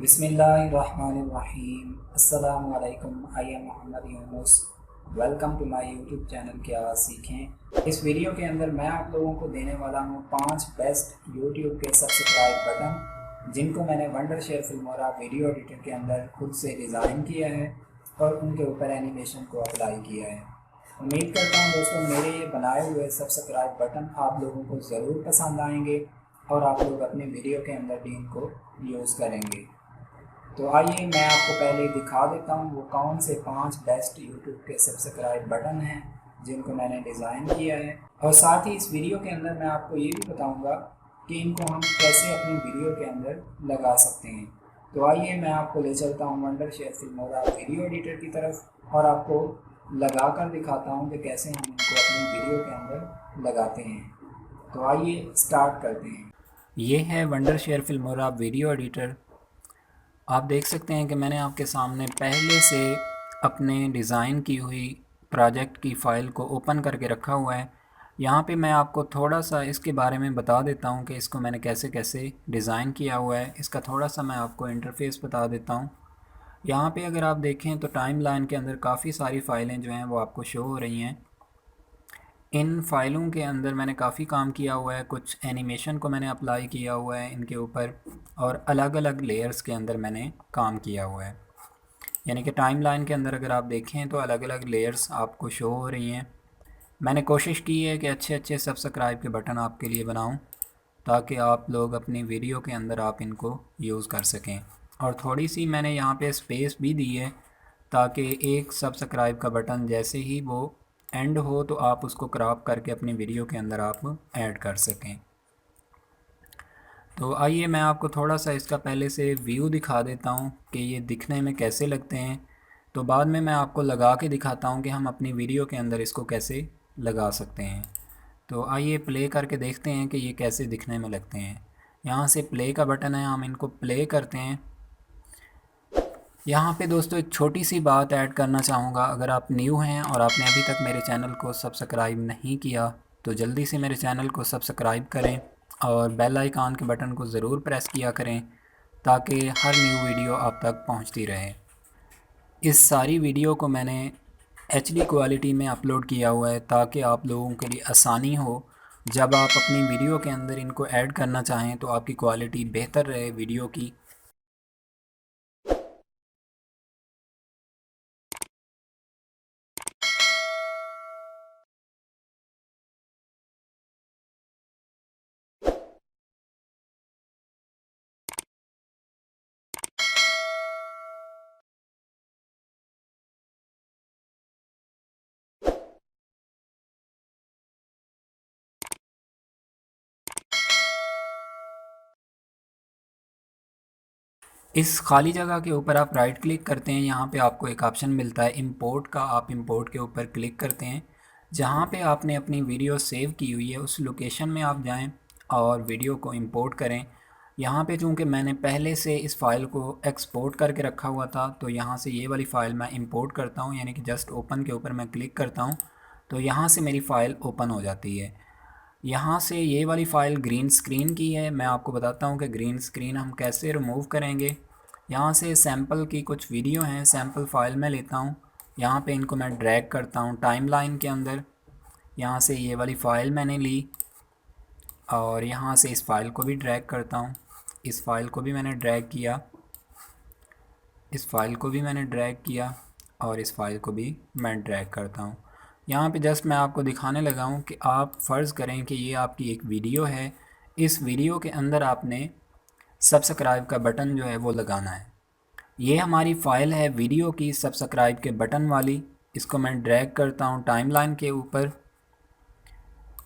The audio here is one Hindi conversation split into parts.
बिस्मिल्लाहिर्रहमानिर्रहीम। अस्सलामु अलैकुम। I am Mohammad Yunus. Welcome to my YouTube channel की आवाज़ सीखें। इस वीडियो के अंदर मैं आप लोगों को देने वाला हूँ 5 बेस्ट यूट्यूब के सब्सक्राइब बटन, जिनको मैंने वंडरशेयर फिल्मोरा वीडियो एडिटर के अंदर खुद से डिज़ाइन किया है और उनके ऊपर एनिमेशन को अप्लाई किया है। उम्मीद करता हूँ दोस्तों मेरे ये बनाए हुए सब्सक्राइब बटन आप लोगों को ज़रूर पसंद आएंगे और आप लोग अपने वीडियो के अंदर भी इनको यूज़ करेंगे। तो आइए मैं आपको पहले दिखा देता हूँ वो कौन से 5 बेस्ट यूट्यूब के सब्सक्राइब बटन हैं जिनको मैंने डिज़ाइन किया है, और साथ ही इस वीडियो के अंदर मैं आपको ये भी बताऊँगा कि इनको हम कैसे अपनी वीडियो के अंदर लगा सकते हैं। तो आइए मैं आपको ले चलता हूँ वंडरशेयर फिल्मोरा वीडियो एडिटर की तरफ और आपको लगा कर दिखाता हूँ कि कैसे हम इनको अपनी वीडियो के अंदर लगाते हैं। तो आइए स्टार्ट करते हैं। ये है वंडरशेयर फिल्मोरा वीडियो एडिटर। आप देख सकते हैं कि मैंने आपके सामने पहले से अपने डिज़ाइन की हुई प्रोजेक्ट की फ़ाइल को ओपन करके रखा हुआ है। यहाँ पे मैं आपको थोड़ा सा इसके बारे में बता देता हूँ कि इसको मैंने कैसे कैसे डिज़ाइन किया हुआ है। इसका थोड़ा सा मैं आपको इंटरफेस बता देता हूँ। यहाँ पे अगर आप देखें तो टाइमलाइन के अंदर काफ़ी सारी फ़ाइलें जो हैं वो आपको शो हो रही हैं। इन फ़ाइलों के अंदर मैंने काफ़ी काम किया हुआ है, कुछ एनिमेशन को मैंने अप्लाई किया हुआ है इनके ऊपर, और अलग अलग लेयर्स के अंदर मैंने काम किया हुआ है। यानी कि टाइमलाइन के अंदर अगर आप देखें तो अलग अलग लेयर्स आपको शो हो रही हैं। मैंने कोशिश की है कि अच्छे अच्छे सब्सक्राइब के बटन आपके लिए बनाऊं ताकि आप लोग अपनी वीडियो के अंदर आप इनको यूज़ कर सकें। और थोड़ी सी मैंने यहाँ पे स्पेस भी दी है ताकि एक सब्सक्राइब का बटन जैसे ही वो एंड हो तो आप उसको क्रॉप करके अपनी वीडियो के अंदर आप ऐड कर सकें। तो आइए मैं आपको थोड़ा सा इसका पहले से व्यू दिखा देता हूँ कि ये दिखने में कैसे लगते हैं। तो बाद में मैं आपको लगा के दिखाता हूँ कि हम अपनी वीडियो के अंदर इसको कैसे लगा सकते हैं। तो आइए प्ले करके देखते हैं कि ये कैसे दिखने में लगते हैं। यहाँ से प्ले का बटन है, हम इनको प्ले करते हैं। यहाँ पे दोस्तों एक छोटी सी बात ऐड करना चाहूँगा, अगर आप न्यू हैं और आपने अभी तक मेरे चैनल को सब्सक्राइब नहीं किया तो जल्दी से मेरे चैनल को सब्सक्राइब करें और बेल आइकन के बटन को ज़रूर प्रेस किया करें ताकि हर न्यू वीडियो आप तक पहुँचती रहे। इस सारी वीडियो को मैंने HD क्वालिटी में अपलोड किया हुआ है ताकि आप लोगों के लिए आसानी हो, जब आप अपनी वीडियो के अंदर इनको ऐड करना चाहें तो आपकी क्वालिटी बेहतर रहे वीडियो की। इस खाली जगह के ऊपर आप राइट क्लिक करते हैं, यहाँ पे आपको एक ऑप्शन मिलता है इंपोर्ट का। आप इंपोर्ट के ऊपर क्लिक करते हैं, जहाँ पे आपने अपनी वीडियो सेव की हुई है उस लोकेशन में आप जाएं और वीडियो को इंपोर्ट करें। यहाँ पे चूँकि मैंने पहले से इस फ़ाइल को एक्सपोर्ट करके रखा हुआ था तो यहाँ से ये वाली फ़ाइल मैं इंपोर्ट करता हूँ, यानी कि जस्ट ओपन के ऊपर मैं क्लिक करता हूँ तो यहाँ से मेरी फ़ाइल ओपन हो जाती है। यहाँ से ये वाली फ़ाइल ग्रीन स्क्रीन की है। मैं आपको बताता हूँ कि ग्रीन स्क्रीन हम कैसे रिमूव करेंगे। यहाँ से सैम्पल की कुछ वीडियो हैं, सैम्पल फ़ाइल में लेता हूँ, यहाँ पे इनको मैं ड्रैग करता हूँ टाइमलाइन के अंदर। यहाँ से ये वाली फ़ाइल मैंने ली और यहाँ से इस फ़ाइल को भी ड्रैग करता हूँ। इस फ़ाइल को भी मैंने ड्रैग किया, इस फ़ाइल को भी मैंने ड्रैग किया और इस फ़ाइल को भी मैं ड्रैग करता हूँ। यहाँ पे जस्ट मैं आपको दिखाने लगा हूँ कि आप फ़र्ज़ करें कि ये आपकी एक वीडियो है। इस वीडियो के अंदर आपने सब्सक्राइब का बटन जो है वो लगाना है। ये हमारी फ़ाइल है वीडियो की सब्सक्राइब के बटन वाली। इसको मैं ड्रैग करता हूँ टाइमलाइन के ऊपर।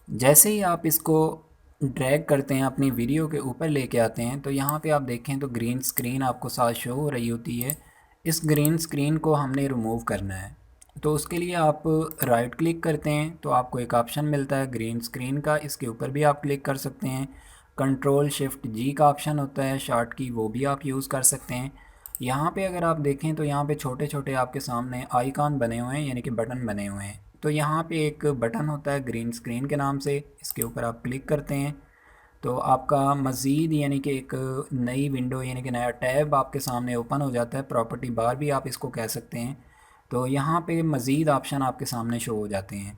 जैसे ही आप इसको ड्रैग करते हैं अपनी वीडियो के ऊपर लेके आते हैं तो यहाँ पे आप देखें तो ग्रीन स्क्रीन आपको साथ शो हो रही होती है। इस ग्रीन स्क्रीन को हमने रिमूव करना है, तो उसके लिए आप राइट क्लिक करते हैं तो आपको एक ऑप्शन मिलता है ग्रीन स्क्रीन का। इसके ऊपर भी आप क्लिक कर सकते हैं। कंट्रोल शिफ्ट जी का ऑप्शन होता है शार्ट की, वो भी आप यूज़ कर सकते हैं। यहाँ पे अगर आप देखें तो यहाँ पे छोटे छोटे आपके सामने आइकॉन बने हुए हैं, यानी कि बटन बने हुए हैं। तो यहाँ पे एक बटन होता है ग्रीन स्क्रीन के नाम से, इसके ऊपर आप क्लिक करते हैं तो आपका मज़ीद यानी कि एक नई विंडो यानी कि नया टैब आपके सामने ओपन हो जाता है। प्रॉपर्टी बार भी आप इसको कह सकते हैं। तो यहाँ पे मज़ीद ऑप्शन आपके सामने शो हो जाते हैं।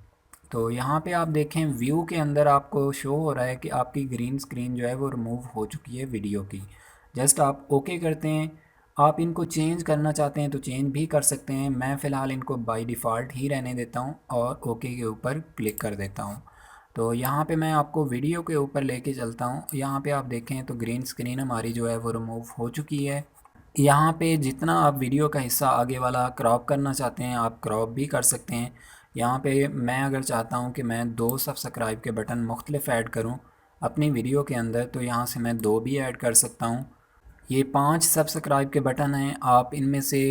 तो यहाँ पे आप देखें व्यू के अंदर आपको शो हो रहा है कि आपकी ग्रीन स्क्रीन जो है वो रिमूव हो चुकी है वीडियो की। जस्ट आप ओके करते हैं। आप इनको चेंज करना चाहते हैं तो चेंज भी कर सकते हैं। मैं फ़िलहाल इनको बाय डिफ़ॉल्ट ही रहने देता हूँ और ओके के ऊपर क्लिक कर देता हूँ। तो यहाँ पे मैं आपको वीडियो के ऊपर लेके चलता हूँ। यहाँ पे आप देखें तो ग्रीन स्क्रीन हमारी जो है वो रिमूव हो चुकी है। यहाँ पे जितना आप वीडियो का हिस्सा आगे वाला क्रॉप करना चाहते हैं आप क्रॉप भी कर सकते हैं। यहाँ पे मैं अगर चाहता हूँ कि मैं 2 सब्सक्राइब के बटन मुख्तलिफ ऐड करूँ अपनी वीडियो के अंदर, तो यहाँ से मैं 2 भी ऐड कर सकता हूँ। ये 5 सब्सक्राइब के बटन हैं, आप इनमें से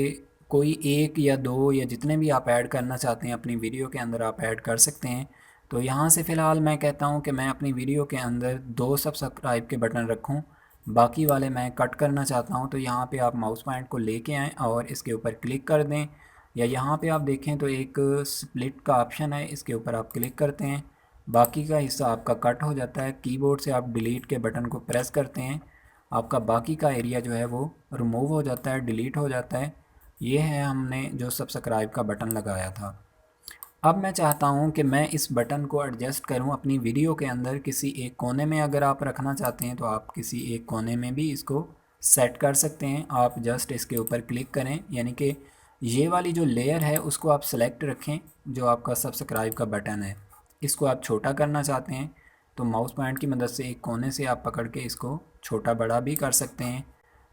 कोई 1 या 2 या जितने भी आप ऐड करना चाहते हैं अपनी वीडियो के अंदर आप ऐड कर सकते हैं। तो यहाँ से फ़िलहाल मैं कहता हूँ कि मैं अपनी वीडियो के अंदर 2 सब्सक्राइब के बटन रखूँ, बाकी वाले मैं कट करना चाहता हूँ। तो यहाँ पे आप माउस पॉइंट को लेके आएँ और इसके ऊपर क्लिक कर दें, या यहाँ पे आप देखें तो एक स्प्लिट का ऑप्शन है, इसके ऊपर आप क्लिक करते हैं, बाकी का हिस्सा आपका कट हो जाता है। कीबोर्ड से आप डिलीट के बटन को प्रेस करते हैं, आपका बाकी का एरिया जो है वो रिमूव हो जाता है, डिलीट हो जाता है। ये है हमने जो सब्सक्राइब का बटन लगाया था। अब मैं चाहता हूँ कि मैं इस बटन को एडजस्ट करूँ अपनी वीडियो के अंदर किसी एक कोने में। अगर आप रखना चाहते हैं तो आप किसी एक कोने में भी इसको सेट कर सकते हैं। आप जस्ट इसके ऊपर क्लिक करें, यानी कि ये वाली जो लेयर है उसको आप सेलेक्ट रखें, जो आपका सब्सक्राइब का बटन है। इसको आप छोटा करना चाहते हैं तो माउस पॉइंट की मदद से एक कोने से आप पकड़ के इसको छोटा बड़ा भी कर सकते हैं।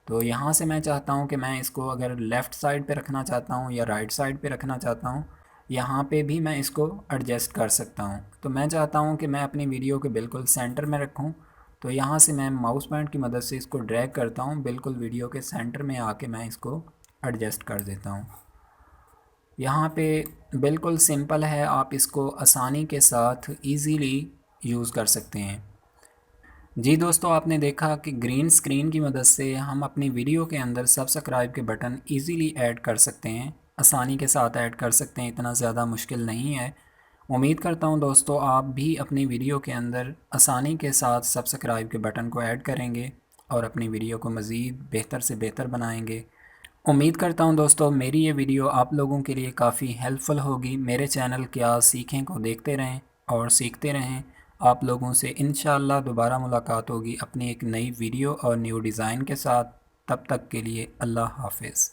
तो यहाँ से मैं चाहता हूँ कि मैं इसको अगर लेफ़्ट साइड पे रखना चाहता हूँ या राइट साइड पे रखना चाहता हूँ, यहाँ पे भी मैं इसको एडजस्ट कर सकता हूँ। तो मैं चाहता हूँ कि मैं अपनी वीडियो के बिल्कुल सेंटर में रखूँ, तो यहाँ से मैं माउस पॉइंट की मदद से इसको ड्रैग करता हूँ, बिल्कुल वीडियो के सेंटर में आके मैं इसको एडजस्ट कर देता हूँ। यहाँ पे बिल्कुल सिंपल है, आप इसको आसानी के साथ ईज़िली यूज़ कर सकते हैं। जी दोस्तों, आपने देखा कि ग्रीन स्क्रीन की मदद से हम अपनी वीडियो के अंदर सब्सक्राइब के बटन इजीली ऐड कर सकते हैं, आसानी के साथ ऐड कर सकते हैं, इतना ज़्यादा मुश्किल नहीं है। उम्मीद करता हूं दोस्तों आप भी अपनी वीडियो के अंदर आसानी के साथ सब्सक्राइब के बटन को ऐड करेंगे और अपनी वीडियो को मज़ीद बेहतर से बेहतर बनाएंगे। उम्मीद करता हूं दोस्तों मेरी ये वीडियो आप लोगों के लिए काफ़ी हेल्पफुल होगी। मेरे चैनल क्या सीखें को देखते रहें और सीखते रहें। आप लोगों से इंशाअल्लाह दोबारा मुलाकात होगी अपनी एक नई वीडियो और न्यू डिज़ाइन के साथ। तब तक के लिए अल्लाह हाफ़िज़।